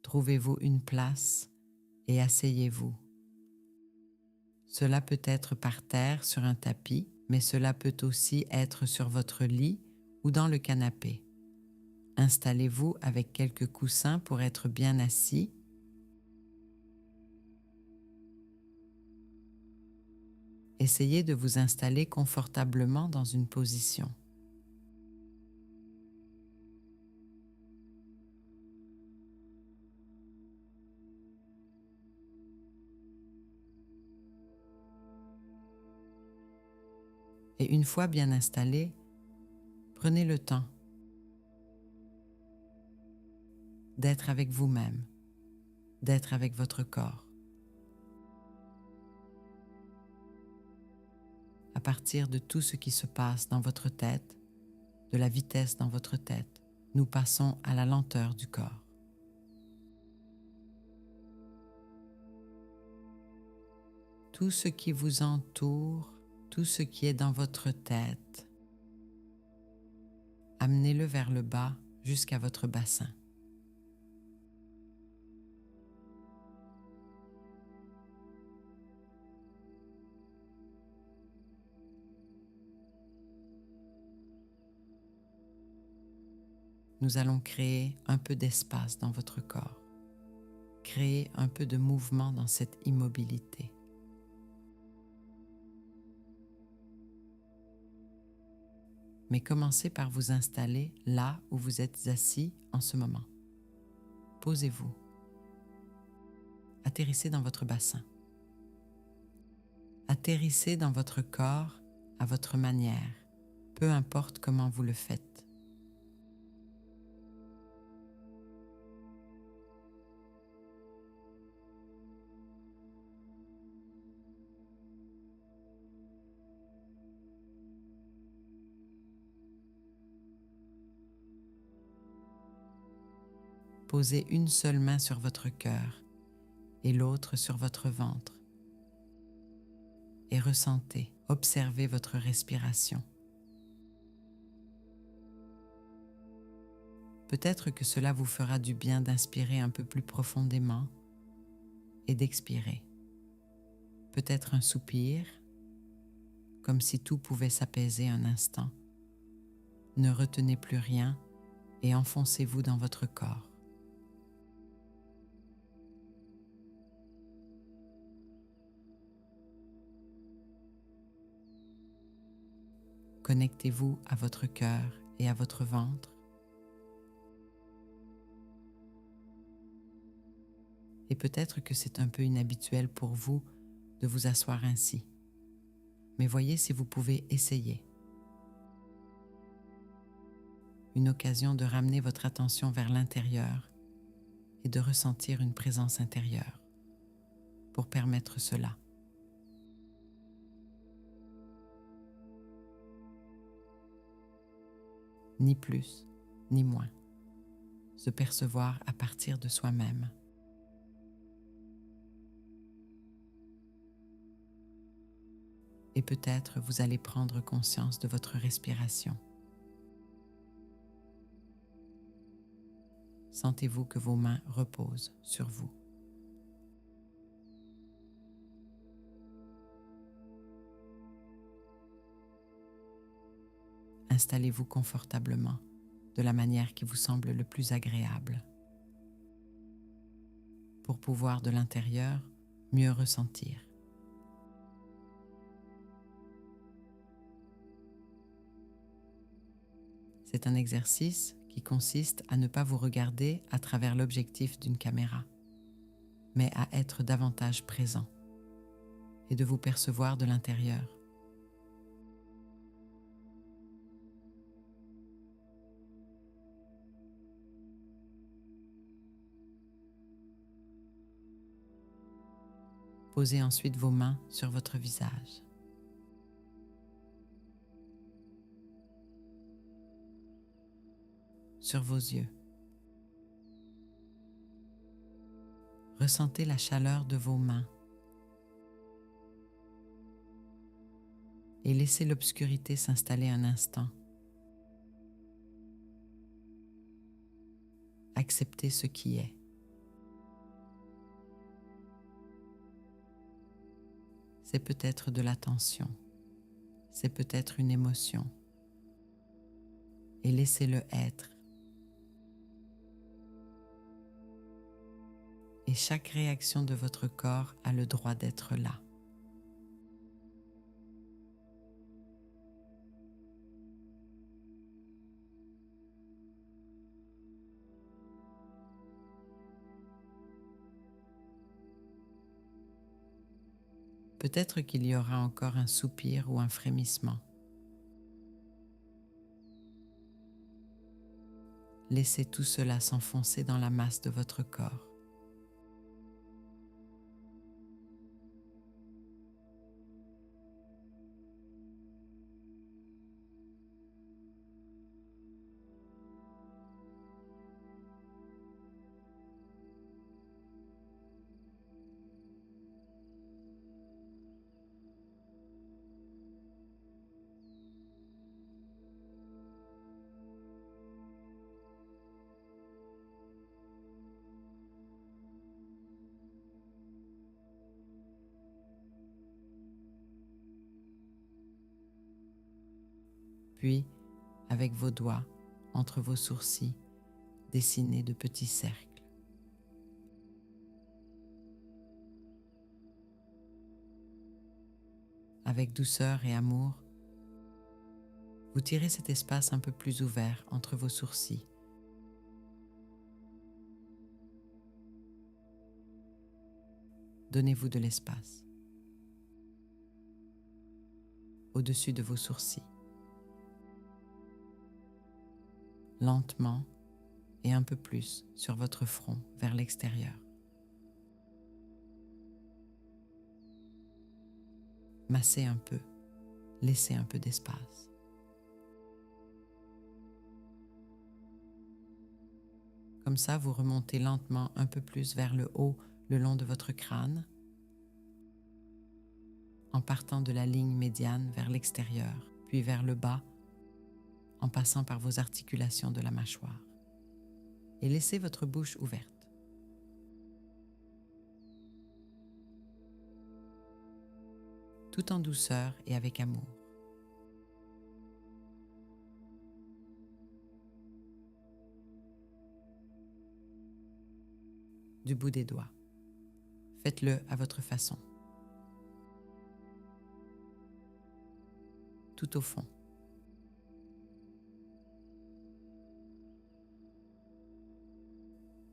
Trouvez-vous une place et asseyez-vous. Cela peut être par terre sur un tapis, mais cela peut aussi être sur votre lit ou dans le canapé. Installez-vous avec quelques coussins pour être bien assis. Essayez de vous installer confortablement dans une position. Et une fois bien installé, prenez le temps d'être avec vous-même, d'être avec votre corps. À partir de tout ce qui se passe dans votre tête, de la vitesse dans votre tête, nous passons à la lenteur du corps. Tout ce qui vous entoure, tout ce qui est dans votre tête, amenez-le vers le bas jusqu'à votre bassin. Nous allons créer un peu d'espace dans votre corps, créer un peu de mouvement dans cette immobilité. Mais commencez par vous installer là où vous êtes assis en ce moment. Posez-vous. Atterrissez dans votre bassin. Atterrissez dans votre corps à votre manière, peu importe comment vous le faites. Posez une seule main sur votre cœur et l'autre sur votre ventre. Et ressentez, observez votre respiration. Peut-être que cela vous fera du bien d'inspirer un peu plus profondément et d'expirer. Peut-être un soupir, comme si tout pouvait s'apaiser un instant. Ne retenez plus rien et enfoncez-vous dans votre corps. Connectez-vous à votre cœur et à votre ventre. Et peut-être que c'est un peu inhabituel pour vous de vous asseoir ainsi. Mais voyez si vous pouvez essayer. Une occasion de ramener votre attention vers l'intérieur et de ressentir une présence intérieure pour permettre cela. Ni plus, ni moins. Se percevoir à partir de soi-même. Et peut-être vous allez prendre conscience de votre respiration. Sentez-vous que vos mains reposent sur vous. Installez-vous confortablement de la manière qui vous semble le plus agréable pour pouvoir de l'intérieur mieux ressentir. C'est un exercice qui consiste à ne pas vous regarder à travers l'objectif d'une caméra, mais à être davantage présent et de vous percevoir de l'intérieur. Posez ensuite vos mains sur votre visage. Sur vos yeux. Ressentez la chaleur de vos mains et laissez l'obscurité s'installer un instant. Acceptez ce qui est. C'est peut-être de la tension, c'est peut-être une émotion. Et laissez-le être. Et chaque réaction de votre corps a le droit d'être là. Peut-être qu'il y aura encore un soupir ou un frémissement. Laissez tout cela s'enfoncer dans la masse de votre corps. Puis, avec vos doigts, entre vos sourcils, dessinez de petits cercles. Avec douceur et amour, vous tirez cet espace un peu plus ouvert entre vos sourcils. Donnez-vous de l'espace au-dessus de vos sourcils. Lentement et un peu plus sur votre front vers l'extérieur. Massez un peu, laissez un peu d'espace. Comme ça, vous remontez lentement un peu plus vers le haut le long de votre crâne, en partant de la ligne médiane vers l'extérieur, puis vers le bas, en passant par vos articulations de la mâchoire. Et laissez votre bouche ouverte. Tout en douceur et avec amour. Du bout des doigts. Faites-le à votre façon. Tout au fond.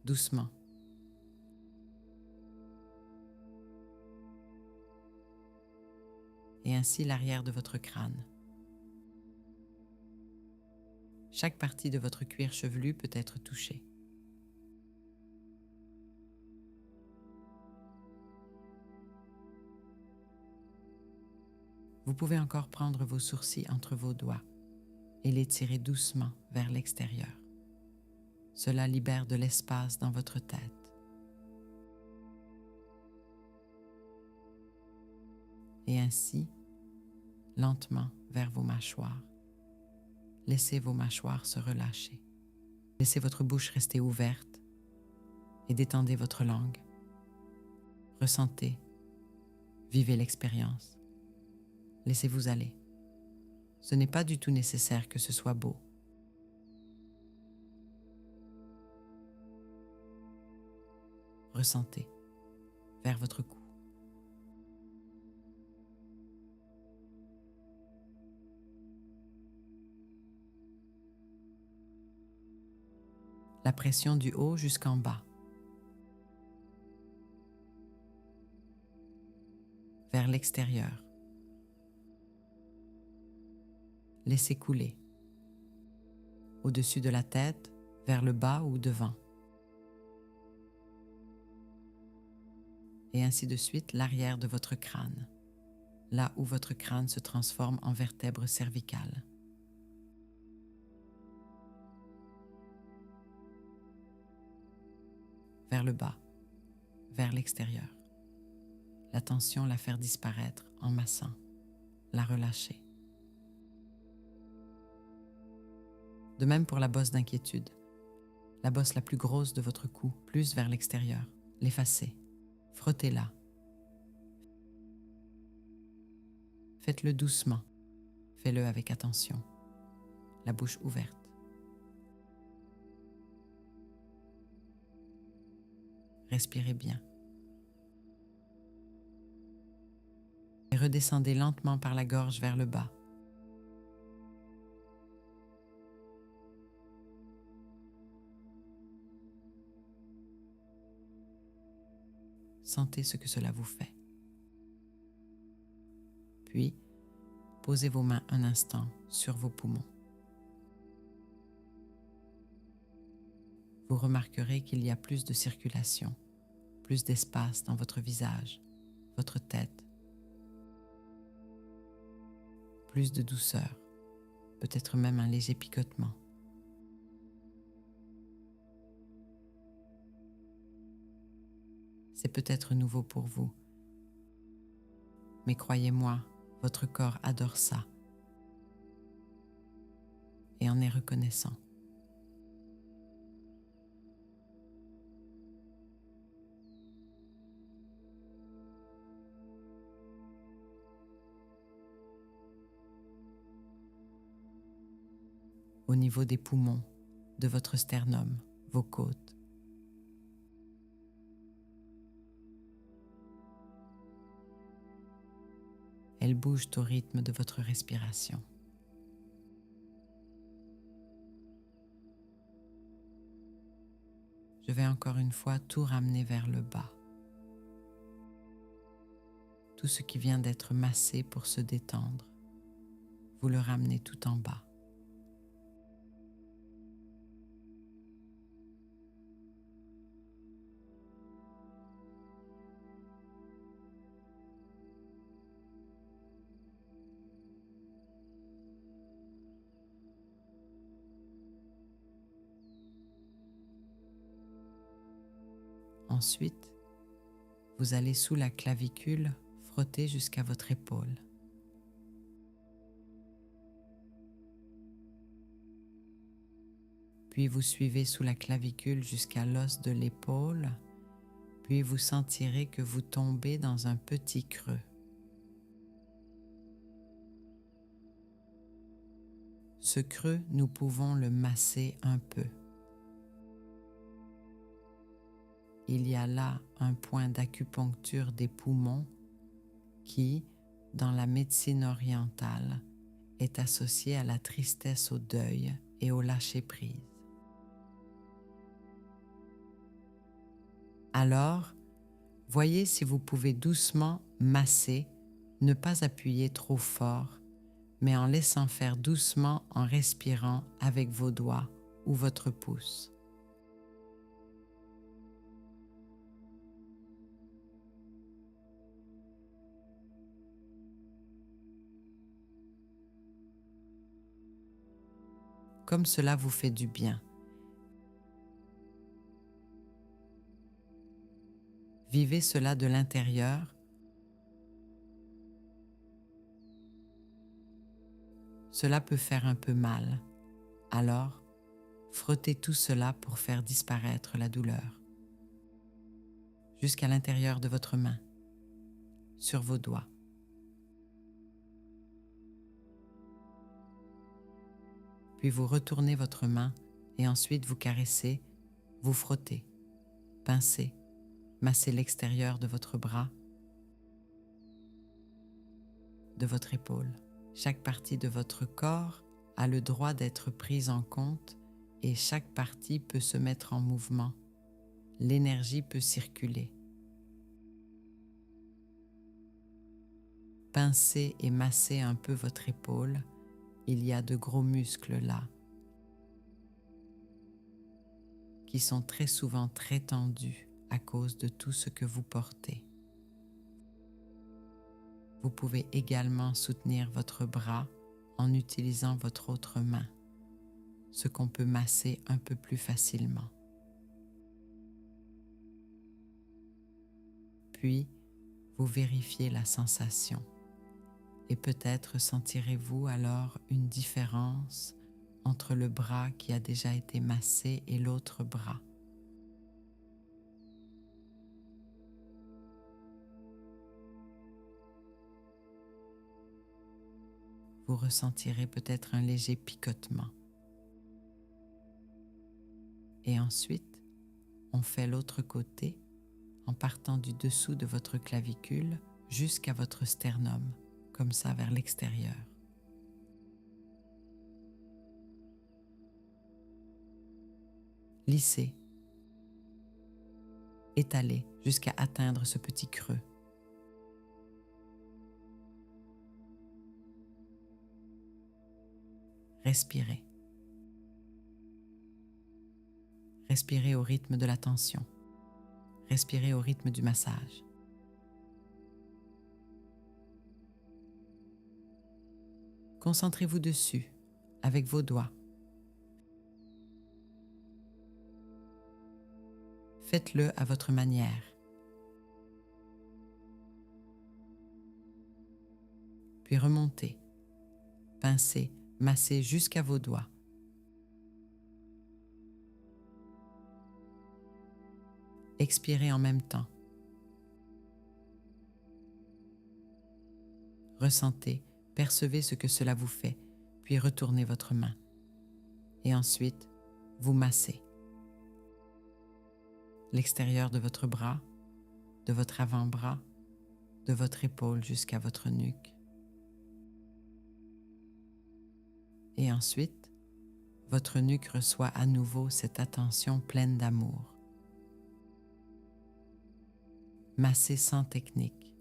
Doucement. Et ainsi l'arrière de votre crâne. Chaque partie de votre cuir chevelu peut être touchée. Vous pouvez encore prendre vos sourcils entre vos doigts et les tirer doucement vers l'extérieur. Cela libère de l'espace dans votre tête. Et ainsi, lentement vers vos mâchoires. Laissez vos mâchoires se relâcher. Laissez votre bouche rester ouverte et détendez votre langue. Ressentez, vivez l'expérience. Laissez-vous aller. Ce n'est pas du tout nécessaire que ce soit beau. Ressentez vers votre cou. La pression du haut jusqu'en bas. Vers l'extérieur. Laissez couler. Au-dessus de la tête, vers le bas ou devant. Et ainsi de suite l'arrière de votre crâne, là où votre crâne se transforme en vertèbre cervicale. Vers le bas, vers l'extérieur. La tension la faire disparaître en massant, la relâcher. De même pour la bosse d'inquiétude, la bosse la plus grosse de votre cou, plus vers l'extérieur. L'effacer, frottez-la. Faites-le doucement. Fais-le avec attention, la bouche ouverte. Respirez bien. Et redescendez lentement par la gorge vers le bas. Sentez ce que cela vous fait. Puis, posez vos mains un instant sur vos poumons. Vous remarquerez qu'il y a plus de circulation, plus d'espace dans votre visage, votre tête, plus de douceur, peut-être même un léger picotement. C'est peut-être nouveau pour vous, mais croyez-moi, votre corps adore ça et en est reconnaissant. Au niveau des poumons, de votre sternum, vos côtes. Elles bougent au rythme de votre respiration. Je vais encore une fois tout ramener vers le bas. Tout ce qui vient d'être massé pour se détendre, vous le ramenez tout en bas. Ensuite, vous allez sous la clavicule frotter jusqu'à votre épaule. Puis vous suivez sous la clavicule jusqu'à l'os de l'épaule, puis vous sentirez que vous tombez dans un petit creux. Ce creux, nous pouvons le masser un peu. Il y a là un point d'acupuncture des poumons qui, dans la médecine orientale, est associé à la tristesse, au deuil et au lâcher-prise. Alors, voyez si vous pouvez doucement masser, ne pas appuyer trop fort, mais en laissant faire doucement en respirant avec vos doigts ou votre pouce. Comme cela vous fait du bien. Vivez cela de l'intérieur. Cela peut faire un peu mal. Alors, frottez tout cela pour faire disparaître la douleur. Jusqu'à l'intérieur de votre main, sur vos doigts. Puis vous retournez votre main et ensuite vous caressez, vous frottez, pincez, massez l'extérieur de votre bras, de votre épaule. Chaque partie de votre corps a le droit d'être prise en compte et chaque partie peut se mettre en mouvement. L'énergie peut circuler. Pincez et massez un peu votre épaule. Il y a de gros muscles là qui sont très souvent très tendus à cause de tout ce que vous portez. Vous pouvez également soutenir votre bras en utilisant votre autre main, ce qu'on peut masser un peu plus facilement. Puis, vous vérifiez la sensation et peut-être sentirez-vous alors une différence entre le bras qui a déjà été massé et l'autre bras. vous ressentirez peut-être un léger picotement. Et ensuite, on fait l'autre côté en partant du dessous de votre clavicule jusqu'à votre sternum, comme ça vers l'extérieur. Lissez, étalez jusqu'à atteindre ce petit creux. Respirez. Respirez au rythme de la tension. Respirez au rythme du massage. Concentrez-vous dessus avec vos doigts. Faites-le à votre manière. Puis remontez, pincez, massez jusqu'à vos doigts. Expirez en même temps. Ressentez, percevez ce que cela vous fait, puis retournez votre main. Et ensuite, vous massez l'extérieur de votre bras, de votre avant-bras, de votre épaule jusqu'à votre nuque. Et ensuite, votre nuque reçoit à nouveau cette attention pleine d'amour. Massez sans technique,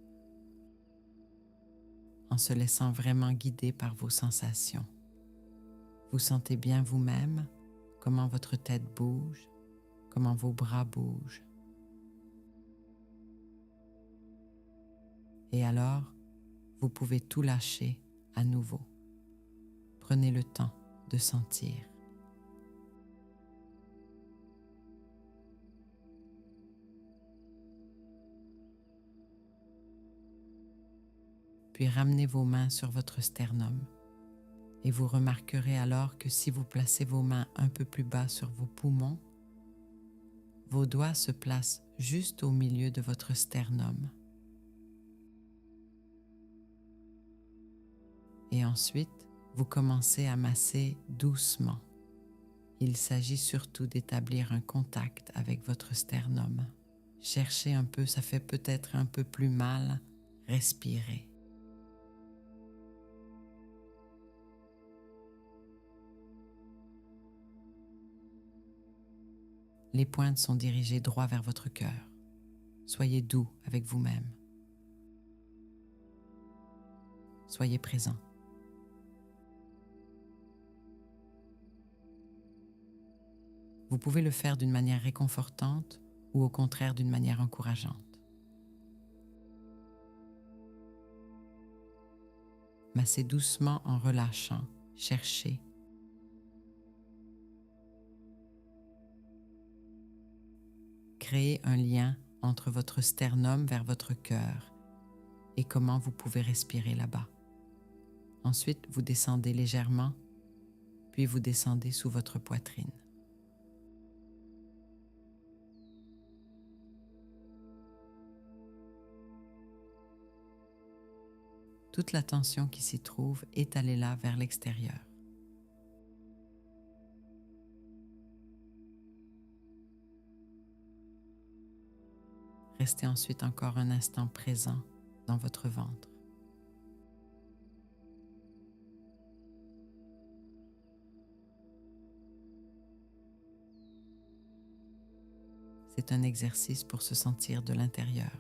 en se laissant vraiment guider par vos sensations. Vous sentez bien vous-même, comment votre tête bouge, comment vos bras bougent. Et alors, vous pouvez tout lâcher à nouveau. Prenez le temps de sentir. Puis ramenez vos mains sur votre sternum et vous remarquerez alors que si vous placez vos mains un peu plus bas sur vos poumons, vos doigts se placent juste au milieu de votre sternum. Et ensuite, vous commencez à masser doucement. Il s'agit surtout d'établir un contact avec votre sternum. Cherchez un peu, ça fait peut-être un peu plus mal. Respirez. Les pointes sont dirigées droit vers votre cœur. Soyez doux avec vous-même. Soyez présent. Vous pouvez le faire d'une manière réconfortante ou au contraire d'une manière encourageante. Massez doucement en relâchant, cherchez. Créez un lien entre votre sternum vers votre cœur et comment vous pouvez respirer là-bas. Ensuite, vous descendez légèrement, puis vous descendez sous votre poitrine. Toute la tension qui s'y trouve, étalez-la vers l'extérieur. Restez ensuite encore un instant présent dans votre ventre. C'est un exercice pour se sentir de l'intérieur.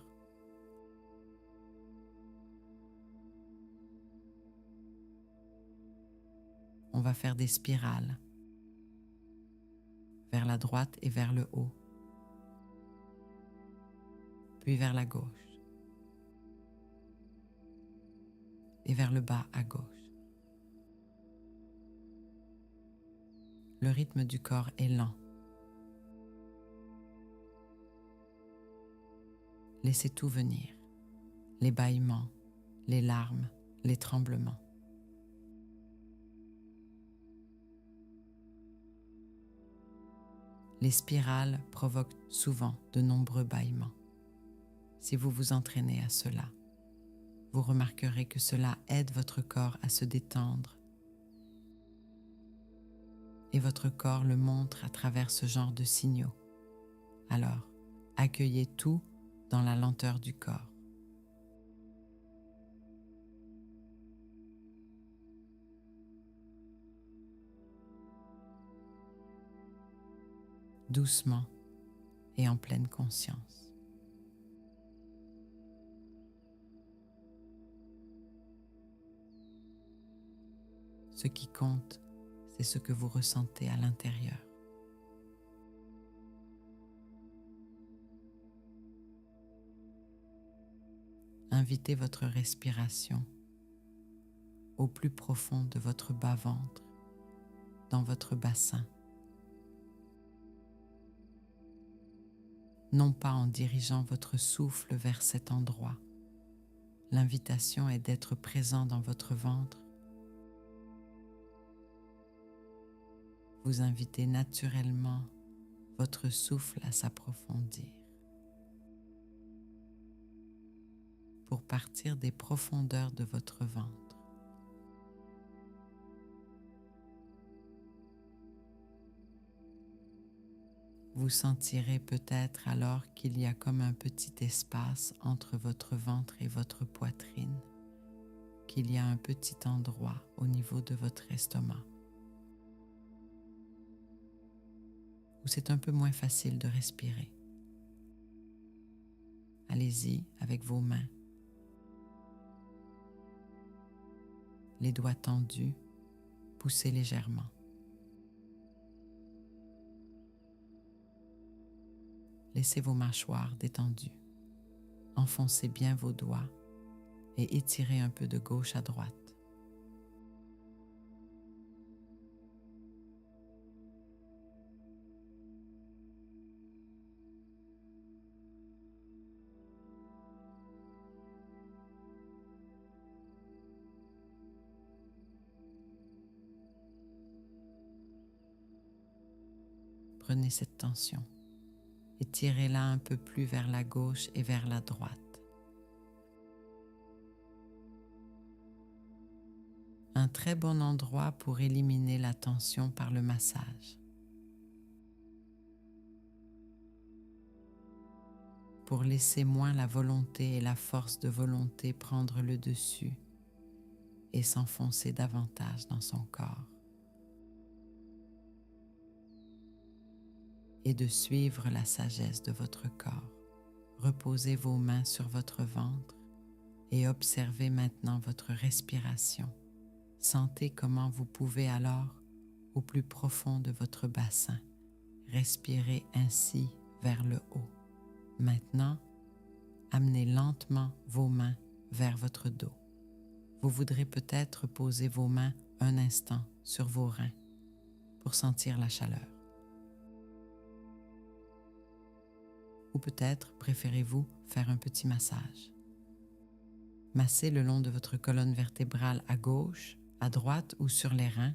On va faire des spirales vers la droite et vers le haut, puis vers la gauche et vers le bas à gauche. Le rythme du corps est lent. Laissez tout venir, les bâillements, les larmes, les tremblements. Les spirales provoquent souvent de nombreux bâillements. Si vous vous entraînez à cela, vous remarquerez que cela aide votre corps à se détendre et votre corps le montre à travers ce genre de signaux. Alors, accueillez tout dans la lenteur du corps. Doucement et en pleine conscience. Ce qui compte, c'est ce que vous ressentez à l'intérieur. Invitez votre respiration au plus profond de votre bas-ventre, dans votre bassin. Non pas en dirigeant votre souffle vers cet endroit. L'invitation est d'être présent dans votre ventre. Vous invitez naturellement votre souffle à s'approfondir pour partir des profondeurs de votre ventre. Vous sentirez peut-être alors qu'il y a comme un petit espace entre votre ventre et votre poitrine, qu'il y a un petit endroit au niveau de votre estomac où c'est un peu moins facile de respirer. Allez-y avec vos mains, les doigts tendus, poussez légèrement. Laissez vos mâchoires détendues. Enfoncez bien vos doigts et étirez un peu de gauche à droite. Prenez cette tension et tirez-la un peu plus vers la gauche et vers la droite. Un très bon endroit pour éliminer la tension par le massage. Pour laisser moins la volonté et la force de volonté prendre le dessus et s'enfoncer davantage dans son corps. Et de suivre la sagesse de votre corps. Reposez vos mains sur votre ventre et observez maintenant votre respiration. Sentez comment vous pouvez alors, au plus profond de votre bassin, respirer ainsi vers le haut. Maintenant, amenez lentement vos mains vers votre dos. Vous voudrez peut-être poser vos mains un instant sur vos reins pour sentir la chaleur. Ou peut-être préférez-vous faire un petit massage. Massez le long de votre colonne vertébrale à gauche, à droite ou sur les reins.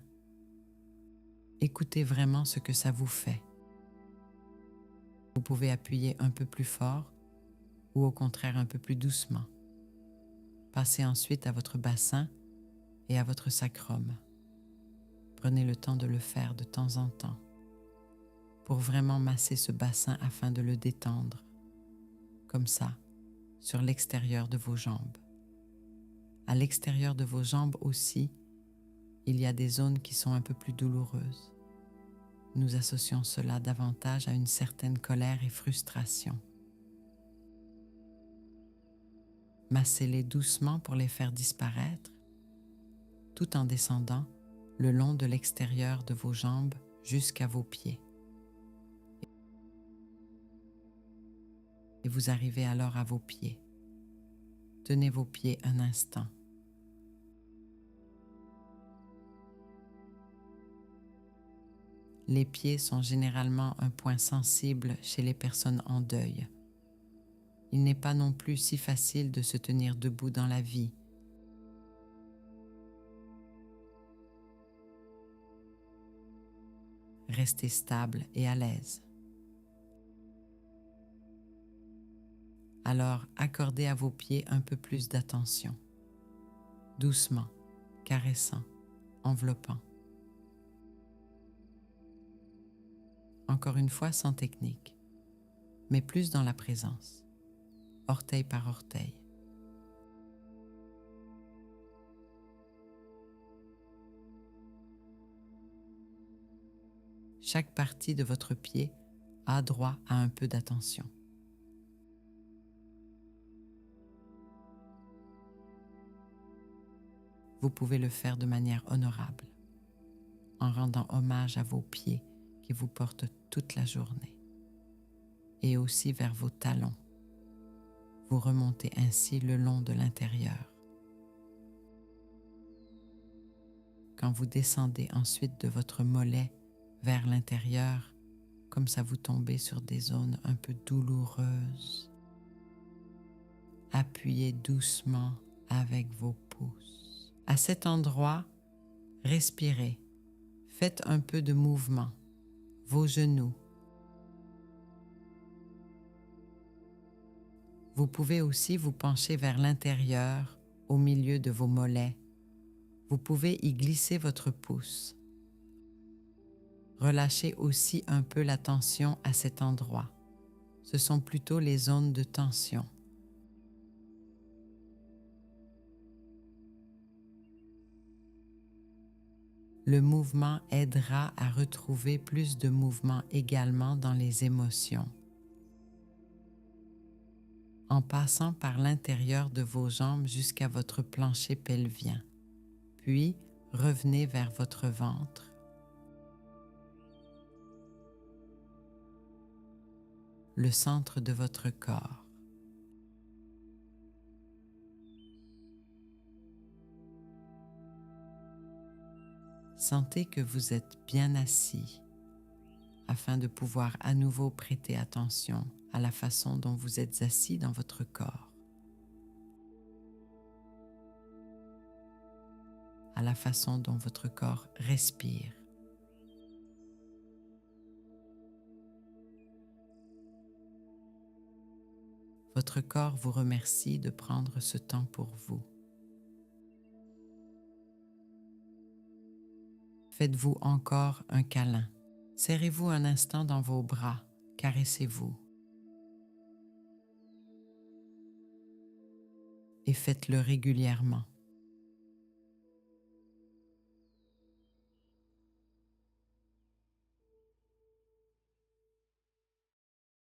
Écoutez vraiment ce que ça vous fait. Vous pouvez appuyer un peu plus fort ou au contraire un peu plus doucement. Passez ensuite à votre bassin et à votre sacrum. Prenez le temps de le faire de temps en temps pour vraiment masser ce bassin afin de le détendre, comme ça, sur l'extérieur de vos jambes. À l'extérieur de vos jambes aussi, il y a des zones qui sont un peu plus douloureuses. Nous associons cela davantage à une certaine colère et frustration. Massez-les doucement pour les faire disparaître, tout en descendant le long de l'extérieur de vos jambes jusqu'à vos pieds. Et vous arrivez alors à vos pieds. Tenez vos pieds un instant. Les pieds sont généralement un point sensible chez les personnes en deuil. Il n'est pas non plus si facile de se tenir debout dans la vie. Restez stable et à l'aise. Alors accordez à vos pieds un peu plus d'attention. doucement, caressant, enveloppant. Encore une fois, sans technique, mais plus dans la présence, orteil par orteil. Chaque partie de votre pied a droit à un peu d'attention. Vous pouvez le faire de manière honorable, en rendant hommage à vos pieds qui vous portent toute la journée, et aussi vers vos talons. Vous remontez ainsi le long de l'intérieur. Quand vous descendez ensuite de votre mollet vers l'intérieur, comme ça vous tombez sur des zones un peu douloureuses, appuyez doucement avec vos pouces. À cet endroit, respirez, faites un peu de mouvement, vos genoux. Vous pouvez aussi vous pencher vers l'intérieur, au milieu de vos mollets. Vous pouvez y glisser votre pouce. Relâchez aussi un peu la tension à cet endroit. Ce sont plutôt les zones de tension. Le mouvement aidera à retrouver plus de mouvement également dans les émotions. En passant par l'intérieur de vos jambes jusqu'à votre plancher pelvien. Puis, revenez vers votre ventre. Le centre de votre corps. Sentez que vous êtes bien assis afin de pouvoir à nouveau prêter attention à la façon dont vous êtes assis dans votre corps, à la façon dont votre corps respire. Votre corps vous remercie de prendre ce temps pour vous. Faites-vous encore un câlin. Serrez-vous un instant dans vos bras, caressez-vous. Et faites-le régulièrement.